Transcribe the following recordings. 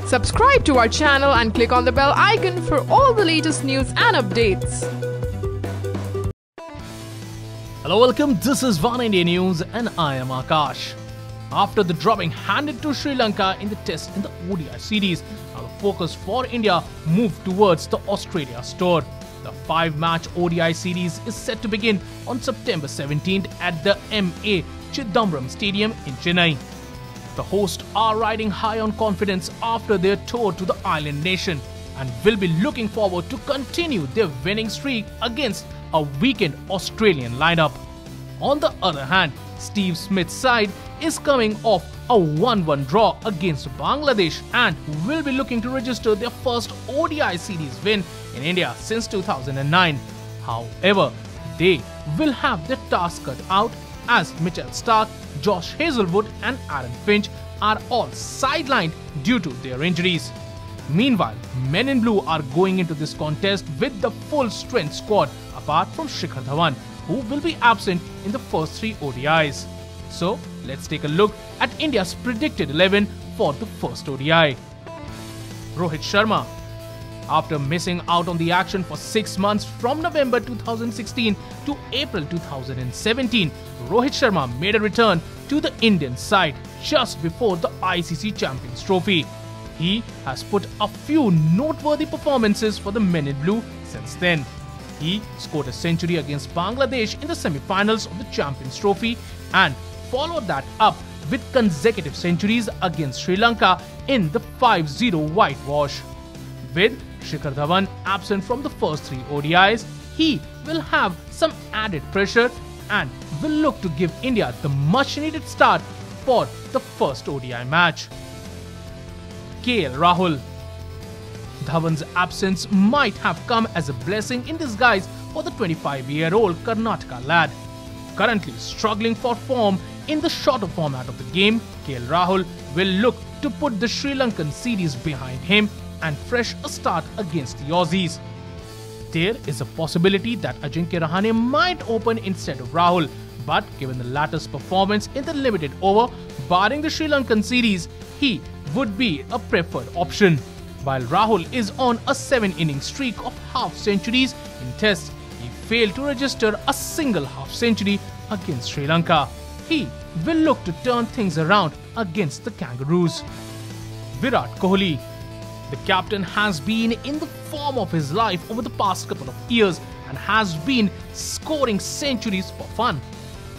Subscribe to our channel and click on the bell icon for all the latest news and updates. Hello, welcome. This is Oneindia News and I am Akash. After the drubbing handed to Sri Lanka in the test in the ODI series, now the focus for India moved towards the Australia tour. The 5-match ODI series is set to begin on September 17th at the M Chidambaram Stadium in Chennai. The hosts are riding high on confidence after their tour to the island nation and will be looking forward to continue their winning streak against a weakened Australian lineup. On the other hand, Steve Smith's side is coming off a 1-1 draw against Bangladesh and will be looking to register their first ODI series win in India since 2009. However, they will have their task cut out as Mitchell Starc, Josh Hazlewood and Aaron Finch are all sidelined due to their injuries. Meanwhile, Men in Blue are going into this contest with the full-strength squad apart from Shikhar Dhawan, who will be absent in the first 3 ODIs. So, let's take a look at India's predicted 11 for the first ODI. Rohit Sharma. After missing out on the action for 6 months from November 2016 to April 2017, Rohit Sharma made a return to the Indian side just before the ICC Champions Trophy. He has put a few noteworthy performances for the Men in Blue since then. He scored a century against Bangladesh in the semi-finals of the Champions Trophy and followed that up with consecutive centuries against Sri Lanka in the 5-0 whitewash. With Shikhar Dhawan absent from the first 3 ODIs, he will have some added pressure and will look to give India the much-needed start for the first ODI match. KL Rahul. Dhawan's absence might have come as a blessing in disguise for the 25-year-old Karnataka lad. Currently struggling for form in the shorter format of the game, KL Rahul will look to put the Sri Lankan series behind him and fresh a start against the Aussies. There is a possibility that Ajinkya Rahane might open instead of Rahul, but given the latter's performance in the limited over, barring the Sri Lankan series, he would be a preferred option. While Rahul is on a 7-inning streak of half-centuries in tests, he failed to register a single half-century against Sri Lanka. He will look to turn things around against the Kangaroos. Virat Kohli. The captain has been in the form of his life over the past couple of years and has been scoring centuries for fun.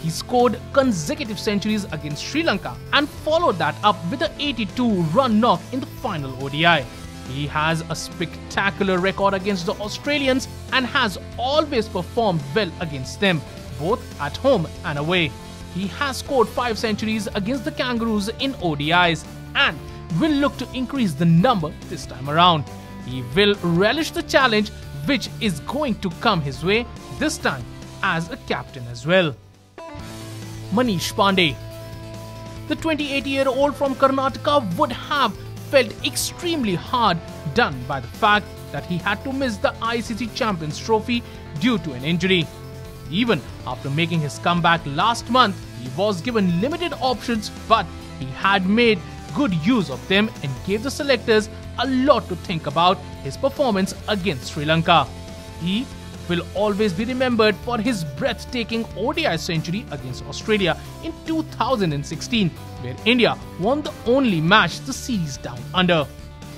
He scored consecutive centuries against Sri Lanka and followed that up with an 82-run knock in the final ODI. He has a spectacular record against the Australians and has always performed well against them, both at home and away. He has scored 5 centuries against the Kangaroos in ODIs and will look to increase the number this time around. He will relish the challenge which is going to come his way this time as a captain as well. Manish Pandey. The 28-year-old from Karnataka would have felt extremely hard done by the fact that he had to miss the ICC Champions Trophy due to an injury. Even after making his comeback last month, he was given limited options, but he had made good use of them and gave the selectors a lot to think about his performance against Sri Lanka. He will always be remembered for his breathtaking ODI century against Australia in 2016, where India won the only match the series down under.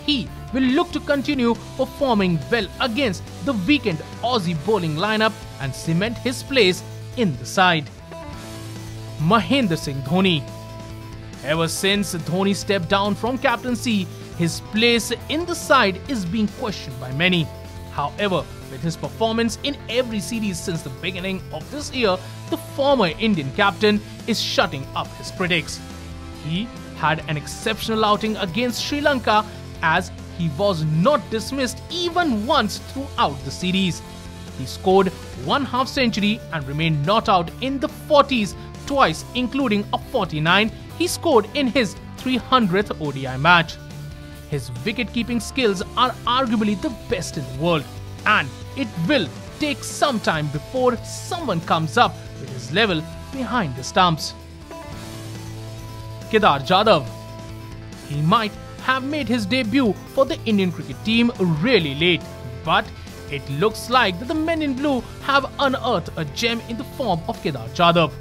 He will look to continue performing well against the weakened Aussie bowling lineup and cement his place in the side. Mahendra Singh Dhoni. Ever since Dhoni stepped down from captaincy, his place in the side is being questioned by many. However, with his performance in every series since the beginning of this year, the former Indian captain is shutting up his critics. He had an exceptional outing against Sri Lanka as he was not dismissed even once throughout the series. He scored 1 half-century and remained not out in the 40s twice, including a 49 he scored in his 300th ODI match. His wicket-keeping skills are arguably the best in the world, and it will take some time before someone comes up with his level behind the stumps. Kedar Jadhav. he might have made his debut for the Indian cricket team really late, but it looks like that the men in blue have unearthed a gem in the form of Kedar Jadhav.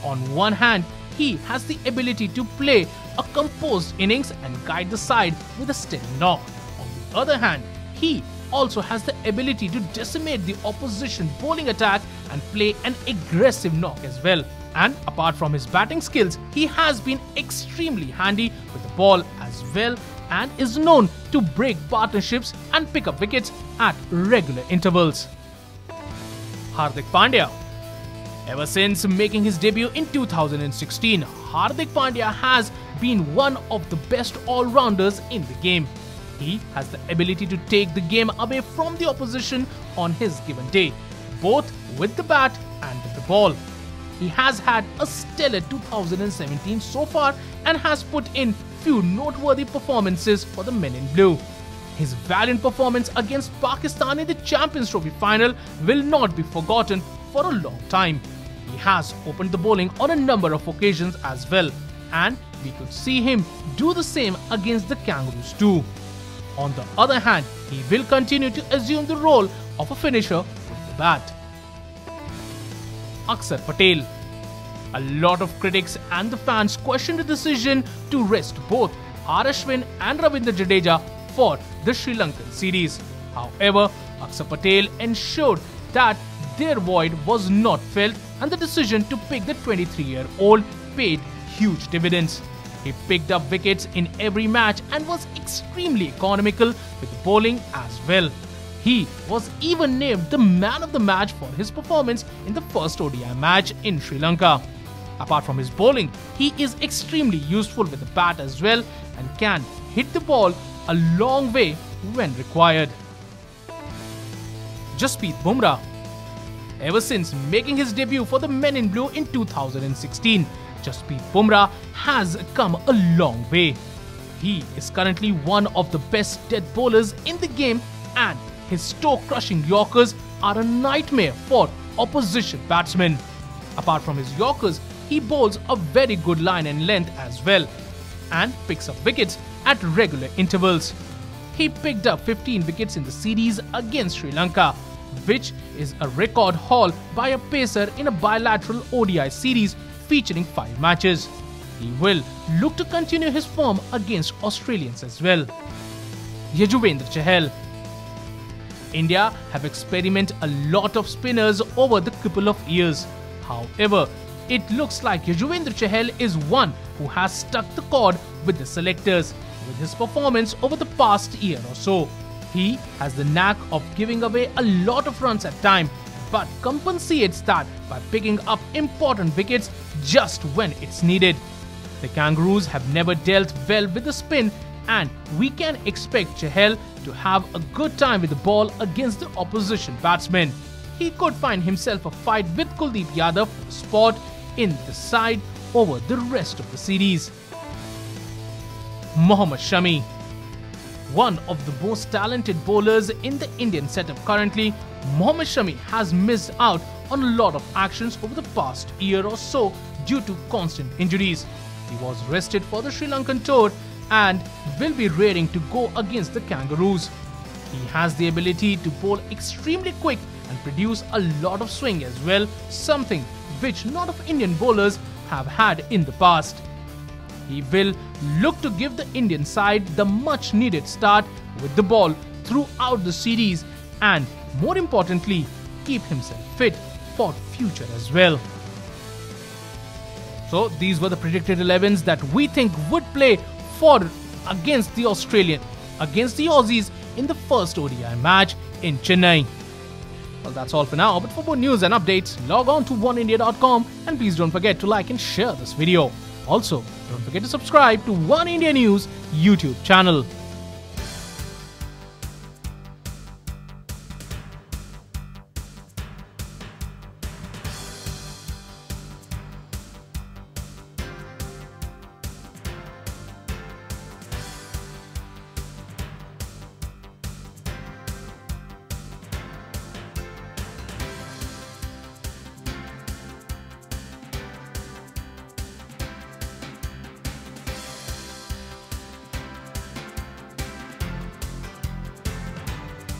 On one hand, he has the ability to play a composed innings and guide the side with a steady knock. On the other hand, he also has the ability to decimate the opposition bowling attack and play an aggressive knock as well. And apart from his batting skills, he has been extremely handy with the ball as well and is known to break partnerships and pick up wickets at regular intervals. Hardik Pandya. Ever since making his debut in 2016, Hardik Pandya has been one of the best all-rounders in the game. He has the ability to take the game away from the opposition on his given day, both with the bat and with the ball. He has had a stellar 2017 so far and has put in few noteworthy performances for the men in blue. His valiant performance against Pakistan in the Champions Trophy final will not be forgotten for a long time. He has opened the bowling on a number of occasions as well, and we could see him do the same against the Kangaroos too. On the other hand, he will continue to assume the role of a finisher with the bat. Akshar Patel. A lot of critics and the fans questioned the decision to rest both R. Ashwin and Ravindra Jadeja for the Sri Lankan series. However, Akshar Patel ensured that their void was not felt and the decision to pick the 23-year-old paid huge dividends. He picked up wickets in every match and was extremely economical with bowling as well. He was even named the man of the match for his performance in the first ODI match in Sri Lanka. Apart from his bowling, he is extremely useful with the bat as well and can hit the ball a long way when required. Jasprit Bumrah. Ever since making his debut for the men in blue in 2016, Jasprit Bumrah has come a long way. He is currently one of the best death bowlers in the game and his toe-crushing Yorkers are a nightmare for opposition batsmen. Apart from his Yorkers, he bowls a very good line and length as well and picks up wickets at regular intervals. He picked up 15 wickets in the series against Sri Lanka, which is a record haul by a pacer in a bilateral ODI series featuring 5 matches. He will look to continue his form against Australians as well. Yuzvendra Chahal. India have experimented a lot of spinners over the couple of years. However, it looks like Yuzvendra Chahal is one who has stuck the cord with the selectors with his performance over the past year or so. He has the knack of giving away a lot of runs at times, but compensates that by picking up important wickets just when it's needed. The Kangaroos have never dealt well with the spin, and we can expect Chahal to have a good time with the ball against the opposition batsmen. He could find himself a fight with Kuldeep Yadav for a spot in the side over the rest of the series. Mohammad Shami. One of the most talented bowlers in the Indian setup currently, Mohammad Shami has missed out on a lot of actions over the past year or so due to constant injuries. He was rested for the Sri Lankan tour and will be raring to go against the Kangaroos. He has the ability to bowl extremely quick and produce a lot of swing as well, something which not of Indian bowlers have had in the past. He will look to give the Indian side the much needed start with the ball throughout the series and more importantly keep himself fit for future as well. So these were the predicted 11s that we think would play for against the Aussies in the first ODI match in Chennai. Well, that's all for now, but for more news and updates, log on to oneindia.com and please don't forget to like and share this video. Also, don't forget to subscribe to One India News YouTube channel.